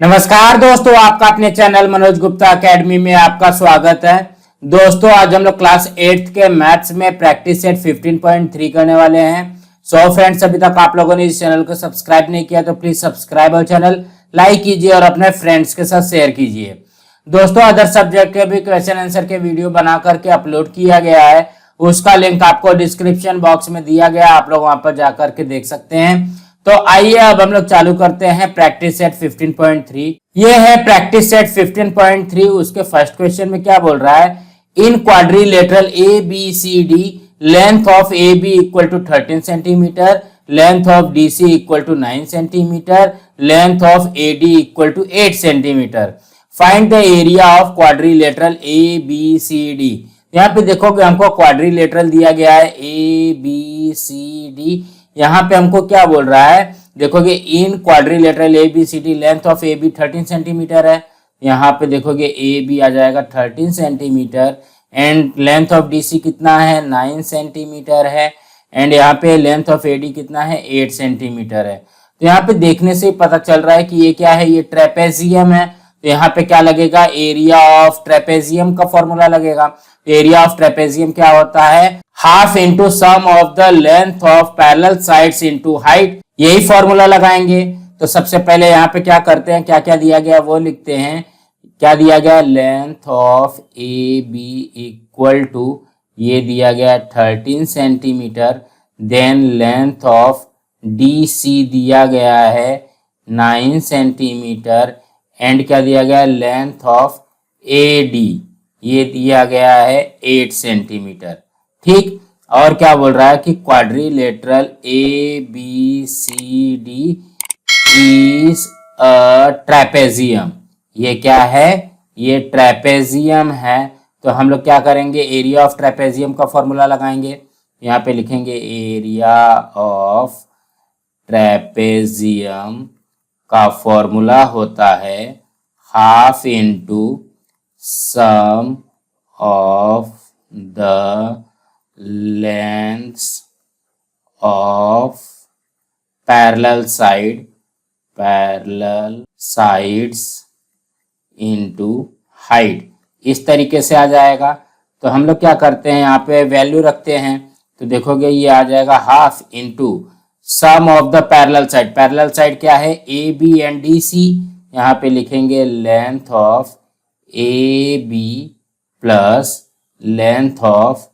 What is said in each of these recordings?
नमस्कार दोस्तों, आपका अपने चैनल मनोज गुप्ता एकेडमी में आपका स्वागत है। दोस्तों आज हम लोग क्लास 8th के मैथ्स में प्रैक्टिस सेट 15.3 करने वाले हैं। सो फ्रेंड्स, अभी तक आप लोगों ने इस चैनल को सब्सक्राइब नहीं किया तो प्लीज सब्सक्राइब और चैनल लाइक कीजिए और अपने फ्रेंड्स के साथ शेयर कीजिए। दोस्तों अदर सब्जेक्ट के भी क्वेश्चन आंसर के वीडियो बना करके अपलोड किया गया है, उसका लिंक आपको डिस्क्रिप्शन बॉक्स में दिया गया, आप लोग वहां पर जाकर के देख सकते हैं। तो आइए अब हम लोग चालू करते हैं प्रैक्टिस सेट 15.3। ये है प्रैक्टिस सेट 15.3। उसके फर्स्ट क्वेश्चन में क्या बोल रहा है, in quadrilateral A B C D length of A B equal to 13 centimetre, length of D C equal to 9 centimetre, length of A D equal to 8 centimetre. Find the area of quadrilateral A B C D. यहाँ पे देखोगे हमको quadrilateral दिया गया है A B C D. यहाँ पे हमको क्या बोल रहा है, देखोगे in quadrilateral A B C D length of A B 13 centimetre है। यहाँ पे देखोगे ए बी आ जाएगा 13 centimetre and length of D C कितना है 9 सेंटीमीटर है एंड यहाँ पे लेंथ ऑफ ए डी कितना है 8 सेंटीमीटर है। तो यहाँ पे देखने से पता चल रहा है कि ये क्या है, ये ट्रेपेजियम है। तो यहाँ पे क्या लगेगा, एरिया ऑफ ट्रेपेजियम का फॉर्मूला लगेगा। एरिया ऑफ ट्रेपेजियम क्या होता है, half into sum of the length of parallel sides into height. यही फॉर्मूला लगाएंगे। तो सबसे पहले यहाँ पे क्या करते हैं, क्या क्या दिया गया वो लिखते हैं। क्या दिया गया, length of A B equal to ये दिया गया 13 centimetre, then length of D C दिया गया है 9 सेंटीमीटर एंड क्या दिया गया, लेंथ ऑफ ए डी ये दिया गया है 8 सेंटीमीटर। ठीक, और क्या बोल रहा है कि quadrilateral A B C D is a trapezium. ये क्या है, ये ट्रेपेजियम है। तो हम लोग क्या करेंगे, एरिया ऑफ ट्रेपेजियम का फॉर्मूला लगाएंगे। यहाँ पे लिखेंगे एरिया ऑफ ट्रेपेजियम का फॉर्मूला होता है half into sum of the lengths of parallel sides into height. इस तरीके से आ जाएगा। तो हम लोग क्या करते हैं, यहाँ पे वैल्यू रखते हैं। तो देखोगे ये आ जाएगा half into sum of the parallel side. Parallel side क्या है, A B and D C. यहाँ पे लिखेंगे length of A B plus length of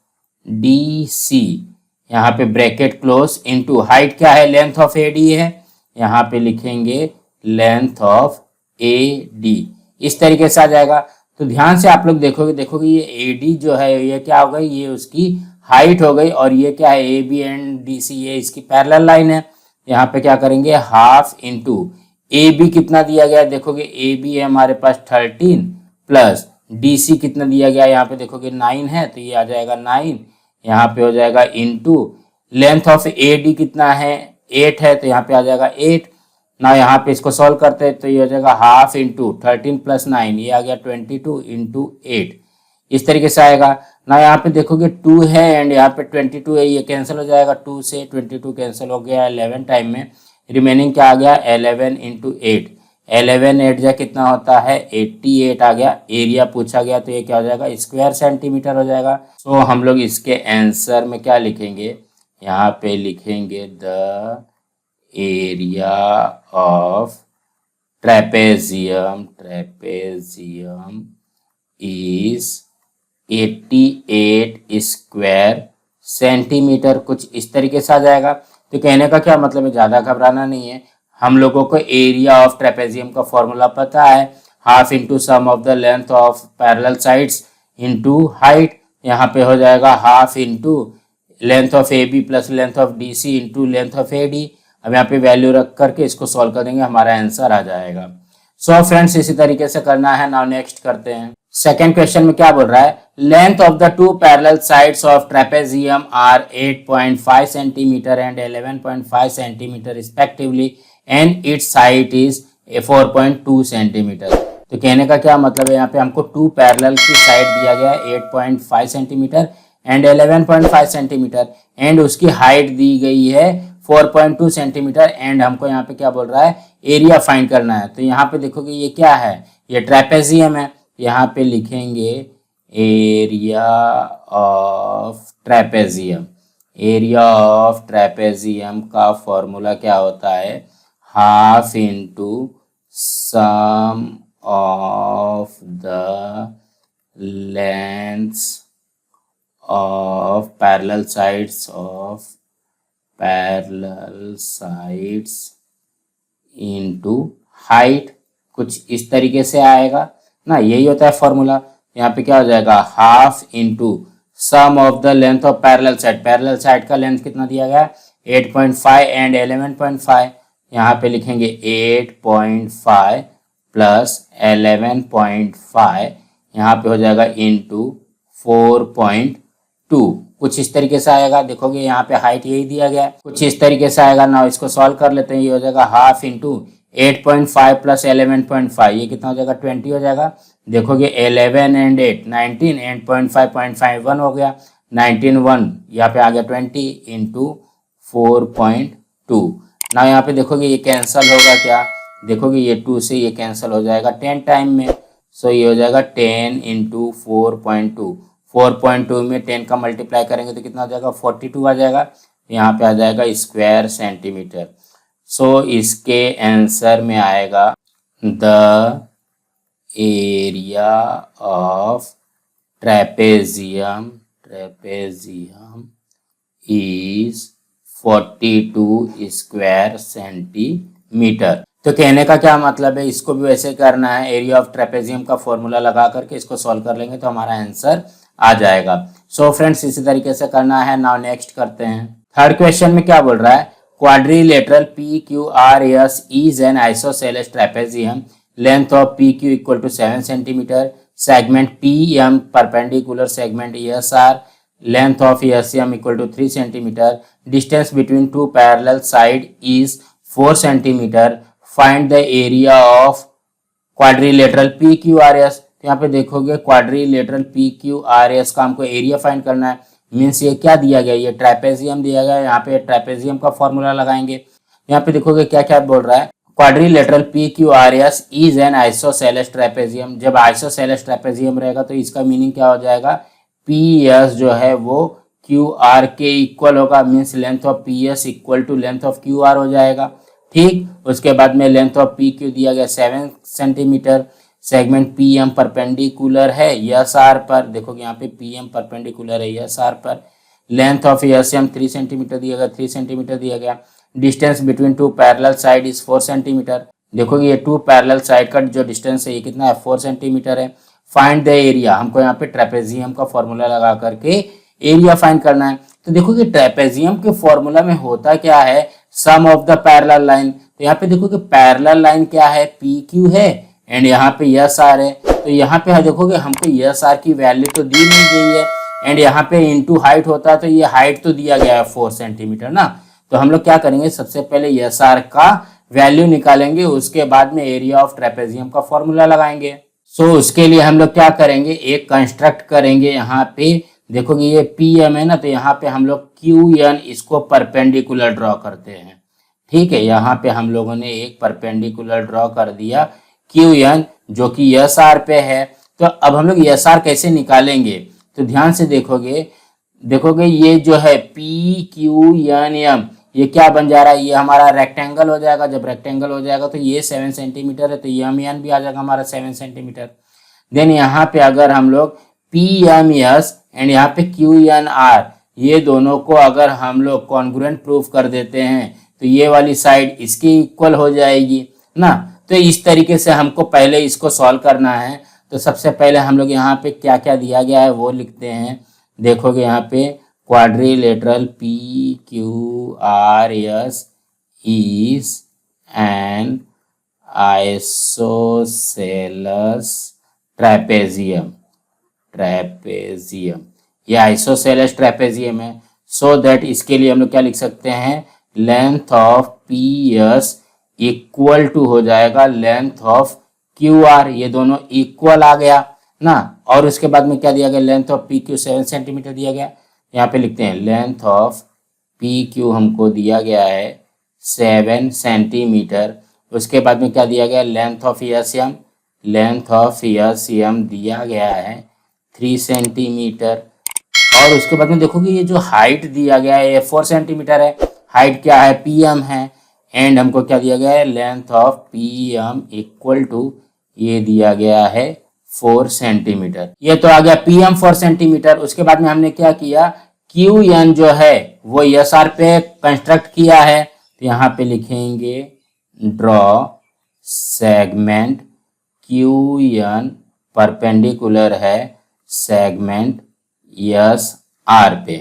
D C, यहाँ पे ब्रैकेट क्लोज इनटू हाइट क्या है, लेंथ ऑफ ए डी है। यहाँ पे लिखेंगे लेंथ ऑफ ए डी। इस तरीके से आ जाएगा। तो ध्यान से आप लोग देखोगे ये ए डी जो है ये क्या हो गई, ये उसकी हाइट हो गई और ये क्या है, A B and D C ये इसकी पैरेलल लाइन है। यहाँ पे क्या करेंगे, हाफ इंटू ए बी कितना दिया गया, देखोगे ए बी है हमारे पास 13 प्लस डी सी कितना दिया गया, यहाँ पे देखोगे 9 है तो ये आ जाएगा 9। यहाँ पे हो जाएगा into length of A D कितना है 8 है तो यहाँ पे आ जाएगा 8 ना। यहाँ पे इसको सॉल्व करते हैं तो ये हो जाएगा हाफ इंटू 13 प्लस 9 ये आ गया 22 इंटू 8। इस तरीके से आएगा ना। यहाँ पे देखोगे 2 है एंड यहाँ पे 22 है, ये कैंसिल हो जाएगा, 2 से 22 कैंसिल हो गया 11 टाइम में। रिमेनिंग क्या आ गया, 11 इंटू 8। 11 8 जा कितना होता है 88 आ गया। एरिया पूछा गया तो ये क्या हो जाएगा, स्क्वायर सेंटीमीटर हो जाएगा। सो हम लोग इसके आंसर में क्या लिखेंगे, यहाँ पे लिखेंगे the area of trapezium is 88 square centimetre. कुछ इस तरीके से आ जाएगा। तो कहने का क्या मतलब है, ज़्यादा घबराना नहीं है। हम लोगों को एरिया ऑफ ट्रेपेजियम का फॉर्मूला पता है, half into sum of the length of parallel sides into height. यहाँ पे हो जाएगा half into length of A B plus length of D C into length of A D. अब यहाँ पे वैल्यू रख करके इसको सॉल्व कर देंगे, हमारा आंसर आ जाएगा। सो फ्रेंड्स इसी तरीके से करना है। नाउ नेक्स्ट करते हैं। सेकेंड क्वेश्चन में क्या बोल रहा है, length of the two parallel sides of trapezium are 8.5 centimetre and 11.5 centimetre respectively and its height is 4.2 centimetre. तो कहने का क्या मतलब है, यहाँ पे हमको टू पैरेलल की साइड दिया गया है 8.5 सेंटीमीटर एंड 11.5 सेंटीमीटर एंड उसकी हाइट दी गई है 4.2 सेंटीमीटर एंड हमको यहाँ पे क्या बोल रहा है, एरिया फाइंड करना है। तो यहाँ पे देखोगे ये क्या है, ये ट्रेपेजियम है। यहाँ पे लिखेंगे area of trapezium. Area of trapezium का फॉर्मूला क्या होता है, half into sum of the lengths of parallel sides into height, कुछ इस तरीके से आएगा ना, यही होता है फॉर्मूला। यहाँ पे क्या हो जाएगा, half into sum of the length of parallel side. Parallel side का लेंथ कितना दिया गया, 8.5 एंड 11.5। यहाँ पे लिखेंगे 8.5 प्लस 11.5, यहाँ पे हो जाएगा इंटू 4.2, कुछ इस तरीके से आएगा। देखोगे यहाँ पे हाइट यही दिया गया है, कुछ इस तरीके से आएगा ना। इसको सॉल्व कर लेते हैं, ये हो जाएगा हाफ इंटू 8.5 प्लस 11.5, ये कितना हो जाएगा, 20 हो जाएगा। देखोगे 11 एंड 8 19 एंड 0.5 हो गया, 19 1, यहाँ पे आ गया 20 इंटू 4.2। ना यहाँ पे देखोगे ये कैंसल होगा क्या, देखोगे ये 2 से ये कैंसल हो जाएगा 10 टाइम में। सो ये हो जाएगा 10 इंटू 4.2। 4.2 में 10 का मल्टीप्लाई करेंगे तो कितना हो जाएगा, 42 आ जाएगा। यहाँ पे आ जाएगा स्क्वायर सेंटीमीटर। सो इसके आंसर में आएगा the area of trapezium is 42 square centimetre. तो कहने का क्या मतलब है, इसको भी वैसे करना है, एरिया ऑफ ट्रेपेजियम का फॉर्मूला लगा करके इसको सॉल्व कर लेंगे तो हमारा आंसर आ जाएगा। सो फ्रेंड्स इसी तरीके से करना है। नाउ नेक्स्ट करते हैं। थर्ड क्वेश्चन में क्या बोल रहा है, quadrilateral PQRS is an isosceles trapezium, length of PQ equal to 7 centimetre, segment PM perpendicular segment ESR, length of ESM equal to 3 centimetre, distance between two parallel side is 4 centimetre, find the area of quadrilateral PQRS। तो यहाँ पे देखोगे quadrilateral PQRS का हमको area find करना है। Means ये क्या दिया गया, ये ट्रेपेजियम दिया गया है। यहाँ पे ट्रेपेजियम का फॉर्मूला लगाएंगे। यहाँ पे देखोगे क्या क्या बोल रहा है, quadrilateral PQRS is an isosceles trapezium. जब आइसोसेलेस ट्रेपेजियम रहेगा तो इसका मीनिंग क्या हो जाएगा, PS जो है वो QR के इक्वल होगा। Means length of PS equal to length of QR हो जाएगा। ठीक, उसके बाद में लेंथ ऑफ PQ दिया गया 7 सेंटीमीटर, सेगमेंट PM परपेंडिकुलर है ESR पर। देखोगे यहाँ पे PM परपेंडिकुलर है ESR पर। लेंथ ऑफ ESM 3 सेंटीमीटर दिया गया, 3 सेंटीमीटर दिया गया। Distance between two parallel side is 4 centimetre. देखोगे ये 2 पैरेलल साइड का जो डिस्टेंस है ये कितना है, 4 सेंटीमीटर है। फाइंड द एरिया, हमको यहाँ पे ट्रेपेजियम का फॉर्मूला लगा करके एरिया फाइंड करना है। तो देखोगे ट्रेपेजियम के फॉर्मूला में होता क्या है, सम ऑफ द पैरेलल लाइन। तो यहाँ पे देखोगे पैरेलल लाइन क्या है, PQ है एंड यहाँ पे ESR है। तो यहाँ पे देखोगे हमको ESR की वैल्यू तो दी नहीं गई है एंड यहाँ पे इनटू हाइट होता है, तो ये हाइट तो दिया गया है 4 सेंटीमीटर ना। तो हम लोग क्या करेंगे, सबसे पहले ESR का वैल्यू निकालेंगे, उसके बाद में एरिया ऑफ ट्रेपेजियम का फॉर्मूला लगाएंगे। सो उसके लिए हम लोग क्या करेंगे, एक कंस्ट्रक्ट करेंगे। यहाँ पे देखोगे ये PM है ना, तो यहाँ पे हम लोग QN इसको परपेंडिकुलर ड्रॉ करते हैं। ठीक है, यहाँ पे हम लोगों ने एक परपेंडिकुलर ड्रॉ कर दिया QN जो कि ESR पे है। तो अब हम लोग ESR कैसे निकालेंगे, तो ध्यान से देखोगे ये जो है PQNM ये क्या बन जा रहा है, ये हमारा रेक्टेंगल हो जाएगा। जब रेक्टेंगल हो जाएगा तो ये 7 सेंटीमीटर है, तो MN भी आ जाएगा हमारा 7 सेंटीमीटर। देन यहाँ पे अगर हम लोग PMS एंड यहाँ पे QNR ये दोनों को अगर हम लोग कॉन्ग्रुएंट प्रूफ कर देते हैं तो ये वाली साइड इसकी इक्वल हो जाएगी ना। तो इस तरीके से हमको पहले इसको सॉल्व करना है। तो सबसे पहले हम लोग यहाँ पे क्या क्या दिया गया है वो लिखते हैं। देखोगे यहाँ पे quadrilateral PQRS is an isosceles trapezium। ये आइसोसेलेस ट्रेपेजियम है। सो दैट इसके लिए हम लोग क्या लिख सकते हैं, length of PS equal to हो जाएगा लेंथ ऑफ QR। ये दोनों इक्वल आ गया ना। और उसके बाद में क्या दिया गया, लेंथ ऑफ PQ 7 सेंटीमीटर दिया गया। यहाँ पे लिखते हैं लेंथ ऑफ PQ हमको दिया गया है 7 सेंटीमीटर। उसके बाद में क्या दिया गया, length of S M, length of S M दिया गया है 3 सेंटीमीटर। और उसके बाद में देखोगे ये जो हाइट दिया गया है ये 4 सेंटीमीटर है, हाइट क्या है, पी एम है, एंड हमको क्या दिया गया है, length of P M equal to ये दिया गया है 4 सेंटीमीटर। ये तो आ गया पी एम 4 सेंटीमीटर। उसके बाद में हमने क्या किया, क्यू एन जो है वो एस आर पे कंस्ट्रक्ट किया है, तो यहाँ पे लिखेंगे draw segment Q N perpendicular है सेगमेंट यस आर पे,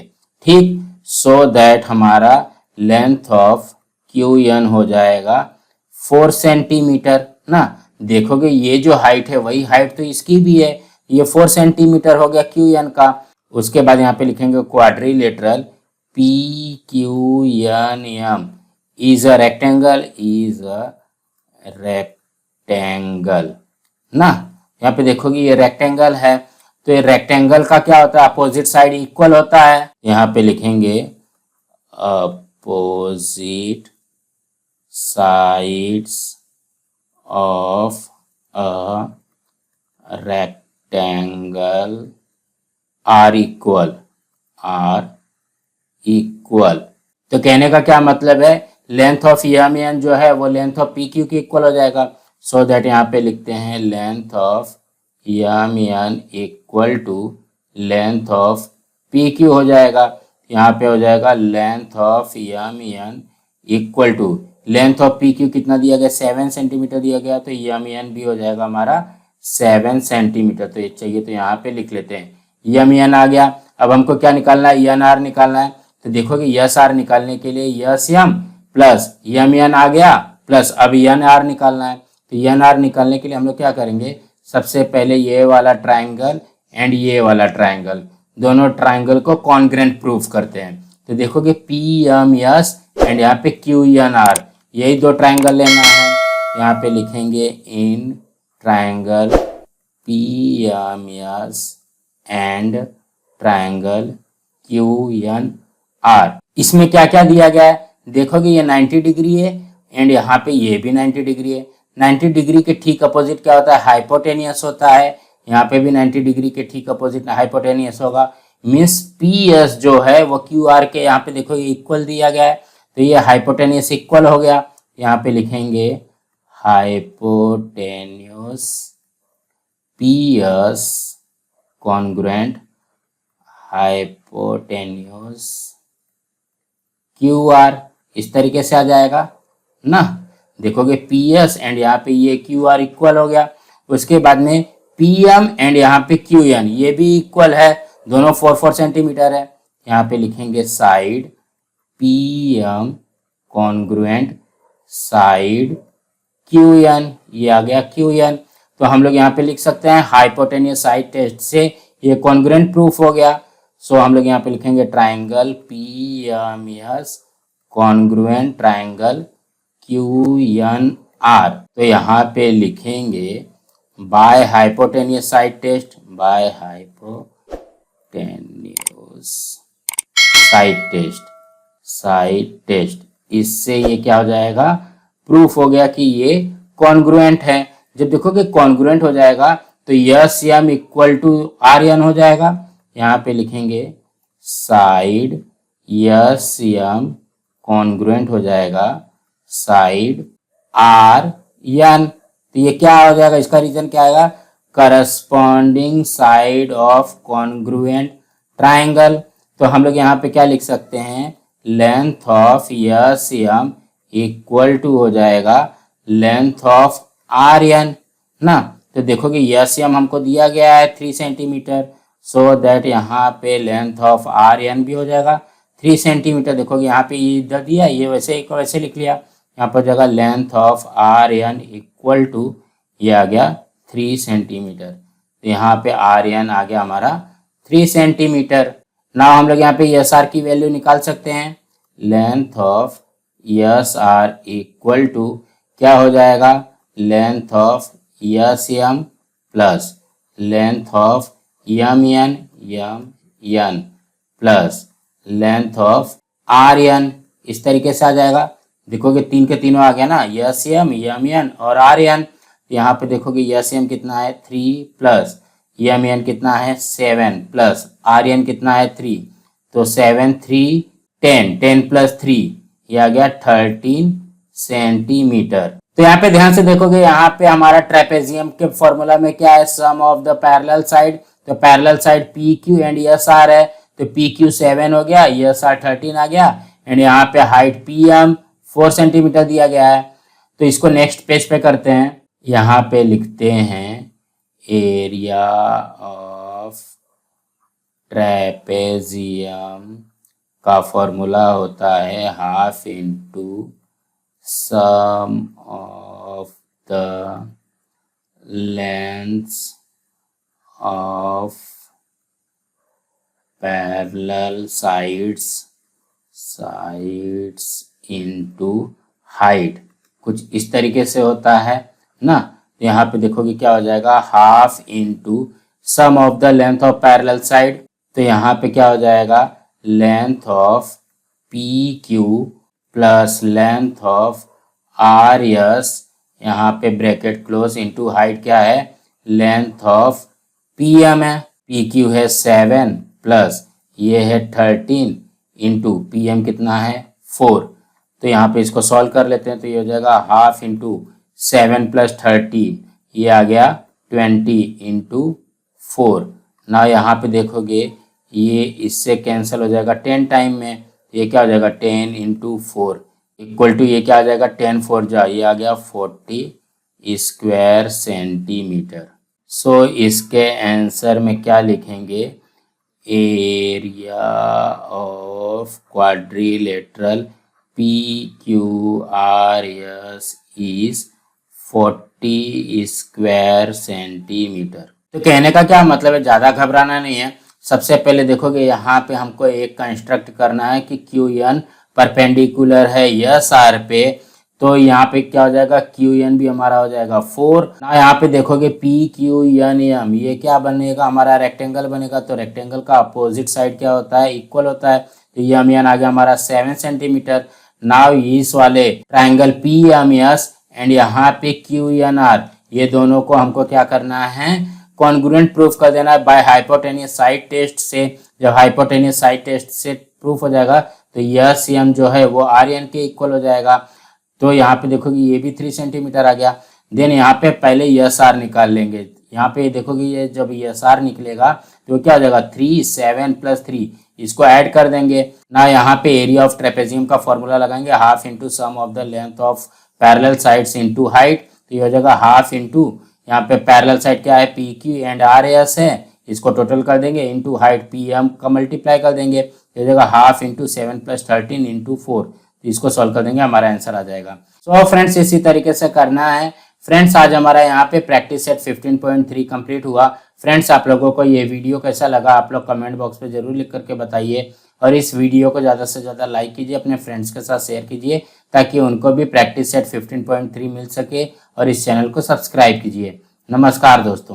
ठीक। सो दैट हमारा लेंथ ऑफ क्यू एन हो जाएगा 4 सेंटीमीटर ना। देखोगे ये जो हाइट है वही हाइट तो इसकी भी है, ये 4 सेंटीमीटर हो गया क्यू एन का। उसके बाद यहाँ पे लिखेंगे quadrilateral P Q N M is a rectangle, is a rectangle ना। यहाँ पे देखोगे ये रेक्टेंगल है, तो ये रेक्टेंगल का क्या होता है, अपोजिट साइड इक्वल होता है। यहाँ पे लिखेंगे opposite sides of a rectangle are equal, are equal. तो कहने का क्या मतलब है, लेंथ ऑफ एम एन जो है वो लेंथ ऑफ पी क्यू के इक्वल हो जाएगा। सो दैट यहाँ पे लिखते हैं length of M N equal to length of P Q हो जाएगा। यहाँ पे हो जाएगा length of M N equal to length of P Q कितना दिया गया, 7 सेंटीमीटर दिया गया, तो एम एन भी हो जाएगा हमारा 7 सेंटीमीटर। तो ये चाहिए तो यहाँ पे लिख लेते हैं एम एन आ गया। अब हमको क्या निकालना है, एन आर निकालना है। तो देखोगे यस आर निकालने के लिए S M plus M N आ गया प्लस अब एन आर निकालना है। तो एन आर निकालने के लिए हम लोग क्या करेंगे, सबसे पहले ये वाला ट्राइंगल एंड ये वाला ट्राइंगल, दोनों ट्राइंगल को कॉन्ग्रेंट प्रूफ करते हैं। तो देखोगे पी एम एस एंड यहाँ पे क्यू एन आर, यही दो ट्राइंगल लेना है। यहाँ पे लिखेंगे in triangle P M S and triangle Q N R. इसमें क्या क्या दिया गया है, देखोगे ये 90 डिग्री है एंड यहाँ पे ये भी 90 डिग्री है। 90 डिग्री के ठीक अपोजिट क्या होता है, हाइपोटेनियस होता है। यहाँ पे भी 90 डिग्री के ठीक अपोजिट हाइपोटेनियस होगा। मीन्स पी एस जो है वो क्यू आर के यहाँ पे देखो ये इक्वल दिया गया है, तो ये हाइपोटेनियस इक्वल हो गया। यहाँ पे लिखेंगे hypotenuse P S congruent hypotenuse Q R, इस तरीके से आ जाएगा ना। देखोगे पी एस एंड यहाँ पे ये क्यू आर इक्वल हो गया। उसके बाद में पी एम एंड यहाँ पे क्यू एन ये भी इक्वल है, दोनों 4 सेंटीमीटर है। यहाँ पे लिखेंगे side P M congruent side Q N, ये आ गया क्यू एन। तो हम लोग यहाँ पे लिख सकते हैं हाइपोटेनियस साइड टेस्ट से ये कॉन्ग्रुएंट प्रूफ हो गया। सो हम लोग यहाँ पे लिखेंगे triangle P M S congruent triangle Q N R. तो यहाँ पे लिखेंगे by hypotenuse side test, by hypotenuse side test, इससे ये क्या हो जाएगा, प्रूफ हो गया कि ये कॉन्ग्रुएंट है। जब देखोगे कॉन्ग्रुएंट हो जाएगा तो S M equal to R N हो जाएगा। यहाँ पे लिखेंगे साइड यस एम कॉन्ग्रुएंट हो जाएगा साइड आर एन। तो ये क्या हो जाएगा, इसका रीजन क्या आएगा, corresponding side of congruent triangle. तो हम लोग यहाँ पे क्या लिख सकते हैं, length of S M equal to हो जाएगा लेंथ ऑफ आर एन ना। तो देखोगे यस एम हमको दिया गया है 3 सेंटीमीटर, सो दैट यहाँ पे लेंथ ऑफ आर एन भी हो जाएगा 3 सेंटीमीटर। देखोगे यहाँ पे ये इधर दिया, ये वैसे लिख लिया। यहाँ पर जगह length of R N equal to ये आ गया 3 सेंटीमीटर। तो यहाँ पे आर एन आ गया हमारा 3 सेंटीमीटर। नाउ हम लोग यहाँ पे एस आर की वैल्यू निकाल सकते हैं। Length of S R equal to क्या हो जाएगा, length of S M plus length of M N plus length of R N, इस तरीके से आ जाएगा। देखोगे 3 के तीनों आ गया ना, यस एम यम एन और आर एन। यहाँ पे देखोगे यस एम कितना है 3 प्लस यम एन कितना है 7 प्लस आर एन कितना है 3, तो 7 3 10, 10 प्लस 3 ये आ गया 13 सेंटीमीटर। तो यहाँ पे ध्यान से देखोगे, यहाँ पे हमारा ट्रेपेजियम के फॉर्मूला में क्या है, सम ऑफ द पैरेलल साइड। तो parallel side P Q and S R है, तो पी क्यू 7 हो गया, एस आर 13 आ गया, एंड यहाँ पे हाइट पी एम 4 सेंटीमीटर दिया गया है। तो इसको नेक्स्ट पेज पे करते हैं। यहाँ पे लिखते हैं एरिया ऑफ ट्रेपेजियम का फॉर्मूला होता है half into sum of the lengths of parallel sides into height. कुछ इस तरीके से होता है ना। तो यहाँ पे देखोगे क्या हो जाएगा, half into sum of the length of parallel side. तो यहाँ पे क्या हो जाएगा, length of P Q plus length of R S, यहाँ पे ब्रैकेट क्लोज, इंटू हाइट क्या है, लेंथ ऑफ पी एम है, पी क्यू है 7 प्लस ये है 13 इंटू पी एम कितना है 4। तो यहाँ पे इसको सॉल्व कर लेते हैं, तो ये हो जाएगा हाफ इंटू 7 प्लस 13, ये आ गया 20 इंटू 4। ना यहाँ पे देखोगे ये इससे कैंसिल हो जाएगा 10 टाइम में, ये क्या हो जाएगा 10 इंटू 4 इक्वल टू ये क्या आ जाएगा 10 4 जा, ये आ गया 40 स्क्वायर सेंटीमीटर। सो इसके आंसर में क्या लिखेंगे, area of quadrilateral P Q R S is 40 square centimetre. तो कहने का क्या मतलब है, ज़्यादा घबराना नहीं है। सबसे पहले देखोगे यहाँ पे हमको एक कंस्ट्रक्ट करना है कि क्यू एन परपेंडिकुलर है यस आर पे, तो यहाँ पे क्या हो जाएगा, क्यू एन भी हमारा हो जाएगा 4 ना। यहाँ पे देखोगे पी क्यू एन एम, ये क्या बनेगा, हमारा रेक्टेंगल बनेगा। तो रेक्टेंगल का अपोजिट साइड क्या होता है, इक्वल होता है। तो एम एन आ गया हमारा 7 सेंटीमीटर। नाउ इस वाले triangle P M S and यहाँ पे क्यू एन आर, ये दोनों को हमको क्या करना है, कॉन्ग्रुएंट प्रूफ कर देना है बाय हाइपोटेनियस साइड टेस्ट से। जब हाइपोटेनियस साइड टेस्ट से प्रूफ हो जाएगा तो यह सी एम जो है वो आर एन के इक्वल हो जाएगा। तो यहाँ पे देखोगे ये भी 3 सेंटीमीटर आ गया। देन यहाँ पे पहले एस आर निकाल लेंगे। यहाँ पे देखोगे ये जब एस आर निकलेगा तो क्या हो जाएगा 3 7 प्लस 3, इसको ऐड कर देंगे ना। यहाँ पे एरिया ऑफ ट्रेपेजियम का फॉर्मूला लगाएंगे, half into sum of the length of parallel sides into height. तो ये हो जाएगा हाफ इंटू, यहाँ पे पैरेलल साइड क्या है P Q and R S है, इसको टोटल कर देंगे, इंटू हाइट पी एम का मल्टीप्लाई कर देंगे। ये जगह हाफ इंटू 7 प्लस 13 इंटू 4, तो इसको सॉल्व कर देंगे, हमारा आंसर आ जाएगा। सो फ्रेंड्स इसी तरीके से करना है। फ्रेंड्स आज हमारा यहाँ पे प्रैक्टिस सेट 15.3 कंप्लीट हुआ। फ्रेंड्स आप लोगों को ये वीडियो कैसा लगा आप लोग कमेंट बॉक्स पे जरूर लिख करके बताइए, और इस वीडियो को ज़्यादा से ज़्यादा लाइक कीजिए, अपने फ्रेंड्स के साथ शेयर कीजिए ताकि उनको भी प्रैक्टिस सेट 15.3 मिल सके, और इस चैनल को सब्सक्राइब कीजिए। नमस्कार दोस्तों।